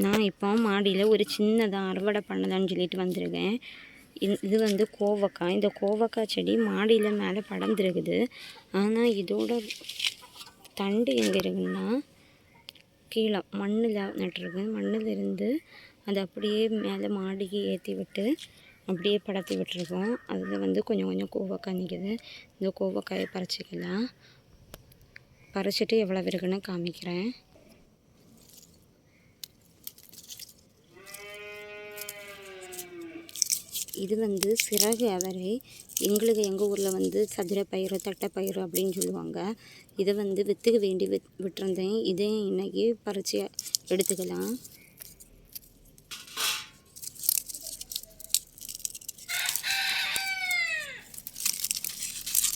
நான் இப்போ மாடியில் ஒரு சின்னதாக அறுவடை பண்ணலான்னு சொல்லிட்டு வந்திருக்கேன். இது வந்து கோவக்காய். இந்த கோவக்காய் செடி மாடியில் மேலே படர்ந்துருக்குது. ஆனால் இதோட தண்டு எங்கே இருக்குன்னா கீழே மண்ணில் நட்டுருக்கு. மண்ணில் இருந்து அதை அப்படியே மேலே மாடிக்கு ஏற்றி விட்டு அப்படியே படர்த்தி விட்டுருக்கோம். அதில் வந்து கொஞ்சம் கொஞ்சம் கோவக்காய் நிற்கிது. இந்த கோவக்காயை பறிச்சிக்கலாம். பறிச்சிட்டு எவ்வளோ இருக்குன்னு காமிக்கிறேன். இது வந்து சிறகு அவரை. எங்கள் ஊரில் வந்து சதுரப்பயிறு தட்டைப்பயிறு அப்படின்னு சொல்லுவாங்க. இதை வந்து விற்றுக்கு வேண்டி விட்டுருந்தேன். இதையும் இன்றைக்கி பறித்து எடுத்துக்கலாம்.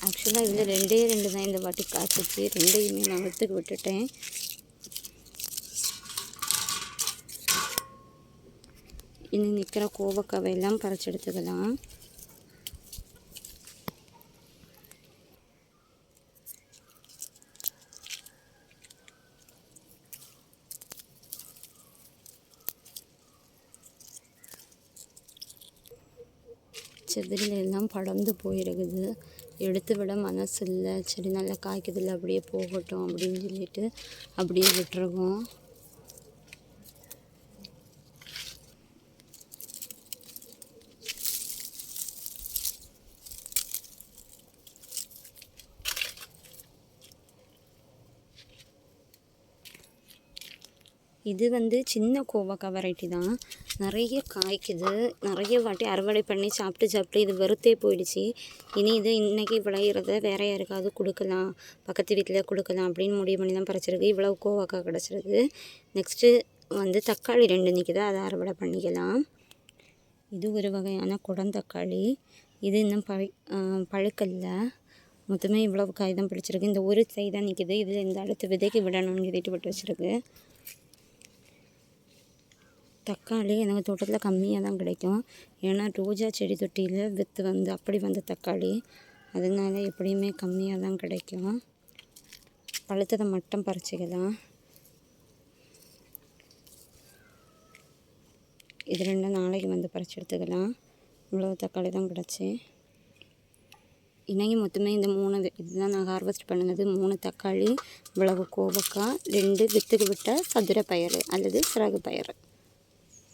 ஆக்சுவலாக இதில் ரெண்டு தான் இந்த வாட்டி காய்ச்சிச்சு. ரெண்டையுமே நான் விற்றுக்கு விட்டுட்டேன். இன்னும் நிற்கிற கோவக்காவையெல்லாம் பறிச்சு எடுத்துக்கலாம். செதில் எல்லாம் படர்ந்து போயிருக்குது. எடுத்து விட மனசு இல்லை. செடி நல்லா காய்க்குதில்லை, அப்படியே போகட்டும் அப்படின்னு சொல்லிட்டு அப்படியே விட்டுருக்கோம். இது வந்து சின்ன கோவக்காய் வெரைட்டி தான். நிறைய காய்க்குது. நிறைய வாட்டி அறுவடை பண்ணி சாப்பிட்டு இது வெறுத்தே போயிடுச்சு. இனி இது இன்றைக்கி விளையிறத வேற யாருக்காவது கொடுக்கலாம், பக்கத்து வீட்டில் கொடுக்கலாம் அப்படின்னு முடிவு பண்ணி தான் பறிச்சிருக்கு. இவ்வளோ கோவக்காய் கிடச்சிருக்கு. நெக்ஸ்ட்டு வந்து தக்காளி 2 நிற்கிது. அதை அறுவடை பண்ணிக்கலாம். இது ஒரு வகையான குடந்தக்காளி. இது இன்னும் பழுக்கல்ல. மொத்தமே இவ்வளவு காய் தான் பிடிச்சிருக்கு. இந்த ஒரு சை தான் நிற்கிது. இதில் இந்த அடுத்து விதைக்கு விடணும்னு சொல்லிட்டு விட்டு வச்சுருக்கு. தக்காளி எனக்கு தோட்டத்தில் கம்மியாக தான் கிடைக்கும். ஏன்னா ரோஜா செடி தொட்டியில் விற்று வந்து அப்படி வந்த தக்காளி, அதனால எப்படியுமே கம்மியாக தான் கிடைக்கும். பழுத்ததை மட்டும் பறிச்சிக்கலாம். இது 2 நாளைக்கு வந்து பறிச்சு எடுத்துக்கலாம். இவ்வளோ தக்காளி தான் கிடச்சி. இன்றைக்கி மொத்தமே இந்த 3 இதுதான் நான் ஹார்வெஸ்ட் பண்ணினது. 3 தக்காளி, இவ்வளவு கோவக்காய், 2 விற்றுக்கு விட்ட சதுர பயிறு அல்லது சிறகு பயிறு.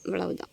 இவ்வளவுதான்.